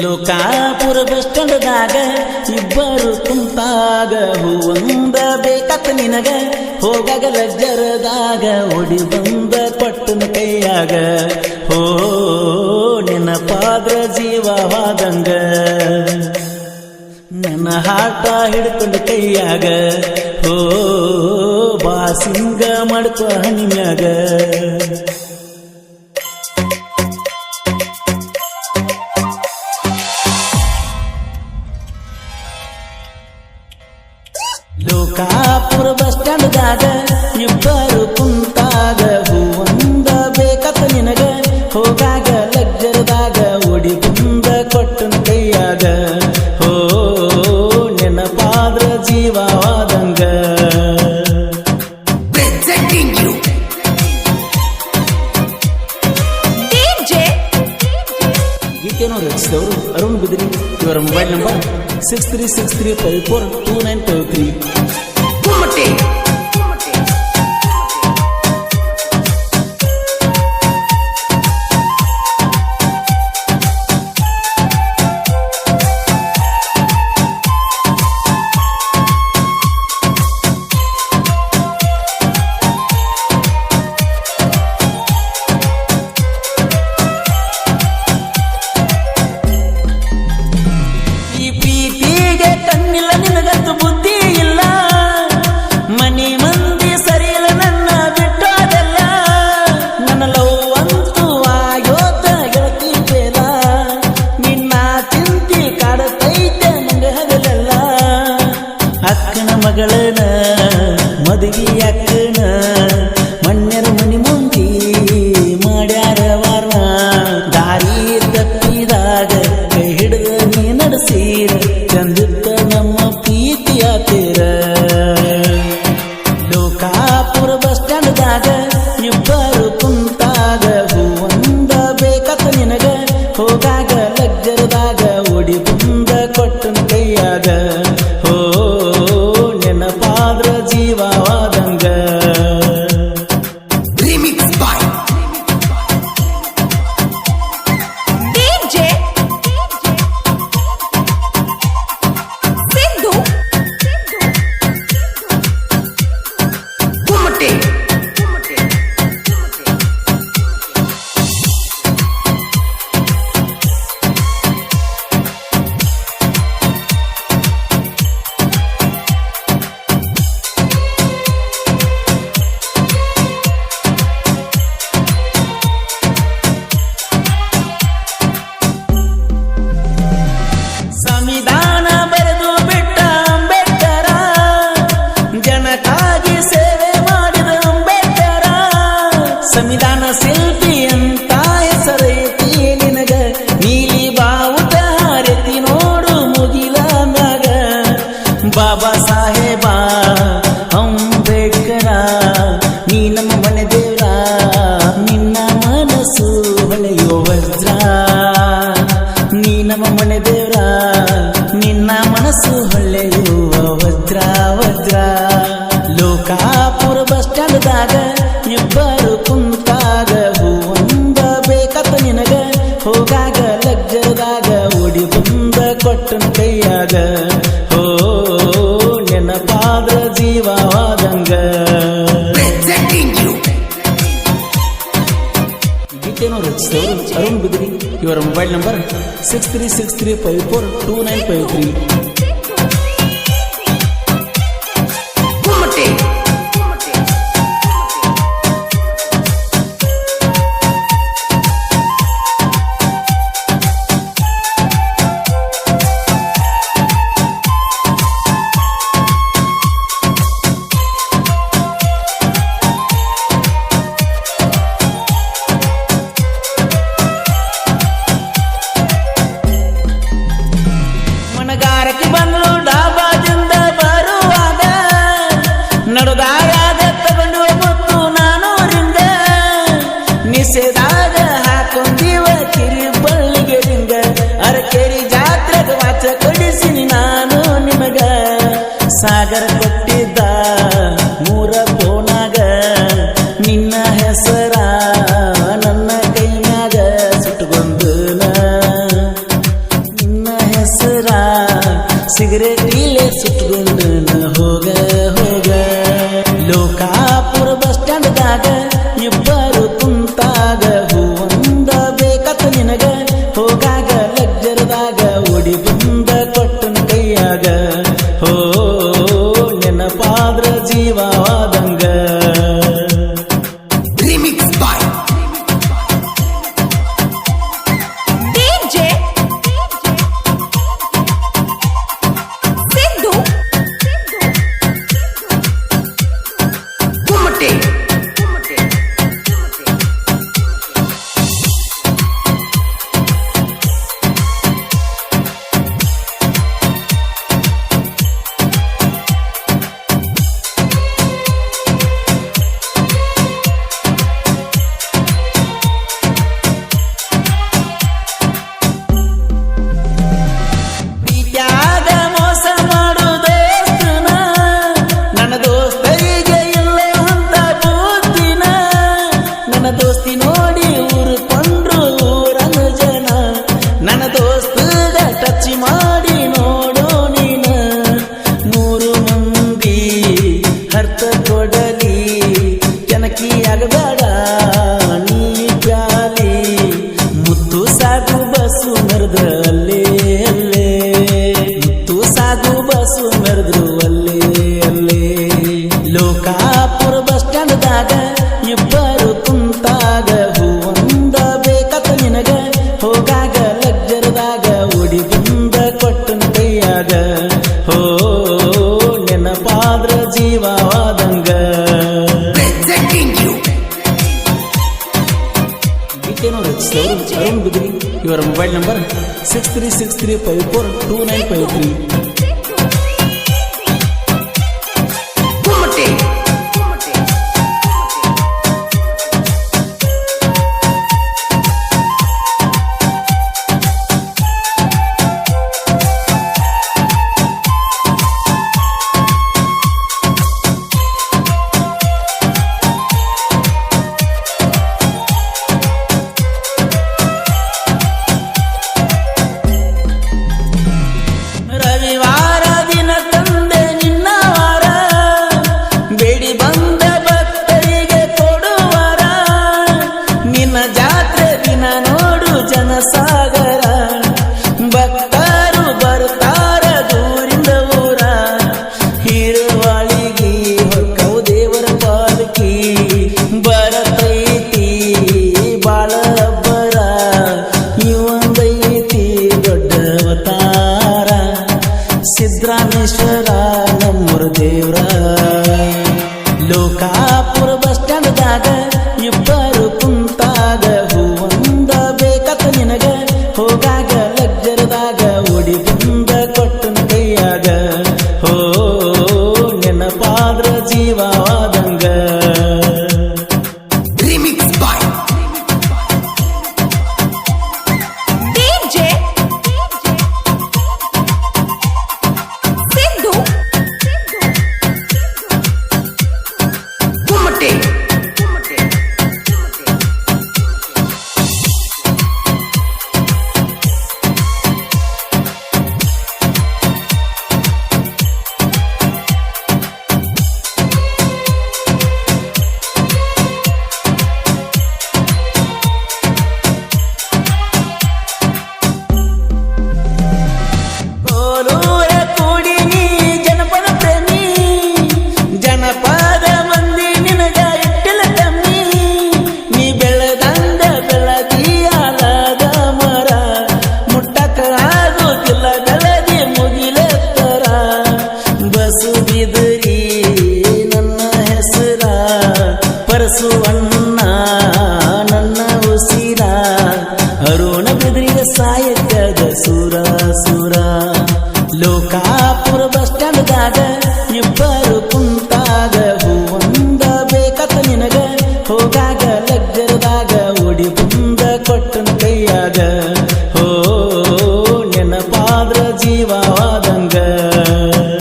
Lokapura bus ಸ್ಟ್ಯಾಂಡ್ದಾಗ ಇಬ್ಬರು ಕುಂತಾಗ ಹೂವಂದ ಬೇಕತ್ತ ನಿನಗ ಹೋಗಾಗ ಲಜ್ಜರದಾಗ ಓಡಿ ಬಂದ ಕೊಟ್ಟನ ಕೈಯಾಗ ಹೋ ನೆನಪಾದ್ರ ಜೀವವಾದಂಗ ನನ್ನ ಹಾಟ ಹಿಡ್ಕೊಂಡ ಕೈಯಾಗ ಹೋ ಬಾಸಿಂಗ ಮಾಡ್ಕೊ ಹನಿಮ್ಯಾಗ ಲೋಕಾಪುರ ಬಸ್ ಸ್ಟ್ಯಾಂಡ್ದಾಗ ಇಬ್ಬರು ಕುಂತಾಗ ಹೂವಂದ ಬೇಕತ್ತ ನಿನಗ ಹೋಗಾಗ ಲಗ್ಜರದಾಗ ಓಡಿ ಬಂದ ಕೊಟ್ಟನ ಕೈಯಾಗ ಹೋ ನೆನಪಾದ್ರ ಜೀವವಾದಂಗ ಗೀತೆಯನ್ನು ರಚಿಸಿದವರು ಅರುಣ್ ಬಿದಿರಿ. ಇವರ ಮೊಬೈಲ್ ನಂಬರ್ 6363542953. ಮಗಳನ ಮದುವೆ ಅಕ್ಕನ ಮಣ್ಯರ ಮನಿ ಮುಂದಿ ಮಾಡ್ಯಾರ ವಾರ್ನ ದಾರಿ ತಪ್ಪಿದಾಗ ಕೈ ಹಿಡಿದ ನೀ ನಡೆಸೀರ ಚಂದಿತ್ತ ನಮ್ಮ ಪ್ರೀತಿಯ ತೀರ. ಲೋಕಾಪುರ ಬಸ್ ಸ್ಟ್ಯಾಂಡ್ದಾಗ ಇಬ್ಬರು ಕುಂತಾಗ ಹೂವಂದ ಬೇಕತ್ತ ನಿನಗ ಹೋಗಾಗ ಲಗ್ಜರದಾಗ ಓಡಿ ಬಂದ ಕೊಟ್ಟನ ಕೈಯಾಗ ಹೋ ನೆನಪಾದ್ರ ಜೀವವಾದಂಗ. ಸಂವಿಧಾನ ಬರೆದು ಬಿಟ್ಟ ಅಂಬೇಡ್ಕರ, ಜನಕ್ಕಾಗಿ ಸೇವೆ ಮಾಡಿದ ಅಂಬೇಡ್ಕರ, ಸಂವಿಧಾನ ಶಿಲ್ಪಿ ಅಂತ ಹೆಸರೈತಿ ನಿನಗ, ನೀಲಿ ಬಾವುಟ ಹಾರತಿ ನೋಡು ಮುಗಿಲ ಮ್ಯಾಗ. ಬಾಬಾ ಸಾಹೇಬ ಅಂಬೇಡ್ಕರ ನೀ ನಮ್ಮ ಮನೆ ದೇವ್ರ, ನಿನ್ನ ಮನಸ್ಸು ಹೊಳೆಯೋ ವಜ್ರ, ನೀ ನಮ್ಮ ಮನೆ ದೇವ್ರ ನಿನ್ನ ಮನಸ್ಸು ಹೊಳೆಯುವ ವಜ್ರ ವಜ್ರ. ಲೋಕಾಪುರ ಬಸ್ ಸ್ಟ್ಯಾಂಡ್ದಾಗ ಇಬ್ಬರು ಕುಂತಾಗ ಹೂವಂದ ಬೇಕತ್ತ ನಿನಗ ಹೋಗಾಗ ಲಗ್ಜರದಾಗ ಓಡಿ ಬಂದ ಕೊಟ್ಟನ ಕೈಯಾಗ ಹೋ ನೆನಪಾದ್ರ ಜೀವವಾದಂಗ. ಗೀತೆಯನ್ನು ರಚಿಸಿದವರು ಅರುಣ್ ಬಿದಿರಿ. ಇವರ ಮೊಬೈಲ್ ನಂಬರ್ 6363542953. ಮನಗಾರಕ್ಕೆ ಬಂದು ಡಾಬಾದಿಂದ ಬರುವಾಗ ನಡುದಾಯಾದ ತಗೊಂಡು ಮುತ್ತು ನಾನೂರಿಂದ ನಿಷೇಧಾಗ ಹಾಕೊಂಡೀವ ಕಿರಿ ಬಳ್ಳಿಗೆ ರಿಂಗ. ಅರಕೇರಿ ಜಾತ್ರೆಗ ವಾಚ ಕೊಡಿಸಿನಿ ನಾನು ನಿಮಗ, ಸಾಗರ ಕೊಟ್ಟಿದ್ದ ಮೂರ ಫೋನಾಗ ನಿನ್ನ ಹೆಸರ ನನ್ನ ಕೈ ಮ್ಯಾಗ ಸುಟ್ಟುಗೊಂದು ಎತ್ಕೊಂಡನ ಹೋಗ ಹೋಗ ಲೋಕಾಪುರ ಬಸ್ ಸ್ಟ್ಯಾಂಡ್ದಾಗ ಇಬ್ಬರು ಕುಂತಾಗ ಹೂವಂದ ಬೇಕತ್ತ ನಿನಗ ಹೋಗಾಗ ಲಗ್ಜರದಾಗ ಓಡಿ ಬಂದ ಕೊಟ್ಟನ ಕೈಯಾಗ ಹೋ ನೆನಪಾದ್ರ ಜೀವವಾದಂಗ ದೋಸ್ತಿ ನೋಡಿ ಊರು ಕೊಂಡ್ರು ಊರನ ಜನ ನನ್ನ ದೋಸ್ತಗ ಟಚ್ ಮಾಡಿ ನೋಡೋ ನೀನ 3 ಮಂದಿ ಹರ್ತ ಕೊಡಲಿ ಜನಕಿ ಆಗಬೇಡ ನೀ ಪ್ಯಾಲಿ ಮುತ್ತು ಸಾಗು ಬಸ್ಸು ಮೆರೆದ ಅಲ್ಲೇ ಅಲ್ಲೇ ಮುತ್ತು ಸಾಗು ಬಸ್ಸು ಮೆರೆದ್ರು ಅಲ್ಲೇ ಅಲ್ಲೇ ಲೋಕಾಪುರ ಬಸ್ ಸ್ಟ್ಯಾಂಡ್ದಾಗ ಇಬ್ಬರು ಕುಂತಾಗ ಹೂವಂದ ಬೇಕತ್ತ ನಿನಗ ಹೋಗಾಗ ಲಗ್ಜರದಾಗ ಓಡಿ ಬಂದ ಕೊಟ್ಟನ ಕೈಯಾಗ ಹೋ ನೆನಪಾದ್ರ ಜೀವವಾದಂಗ ಅರುಣ್ ಬಿದಿರಿ ಇವರ ಮೊಬೈಲ್ ನಂಬರ್ 6363542953. ರವಿವಾರ ದಿನ ತಂದೆ ನಿನ್ನ ವಾರ ಬೇಡಿ ಬಂದ ಭಕ್ತರಿಗೆ ಕೊಡುವರ ನಿನ್ನ ಜಾತ್ರೆ ದಿನ ನೋಡು ಜನಸಾಗರ ಭಕ್ತರು ಬರ್ತಾರ ದೂರಿಂದ ಊರ ಹಿರುವಾಳಿಗಿ ಹೊಕ್ಕವು ದೇವರ ಪಾಲಕಿ ಬರತೈತಿ ಬಾಳ ಹಬ್ಬರ ಇವಂದೈತಿ ದೊಡ್ಡವತಾರ ಸಿದ್ರಾಮೇಶ್ವರ ನಮ್ಮೂರ ದೇವ್ರ ಲೋಕಾಪುರ ಬಸ್ ಸ್ಟ್ಯಾಂಡ್ದಾಗ ಇಬ್ಬರು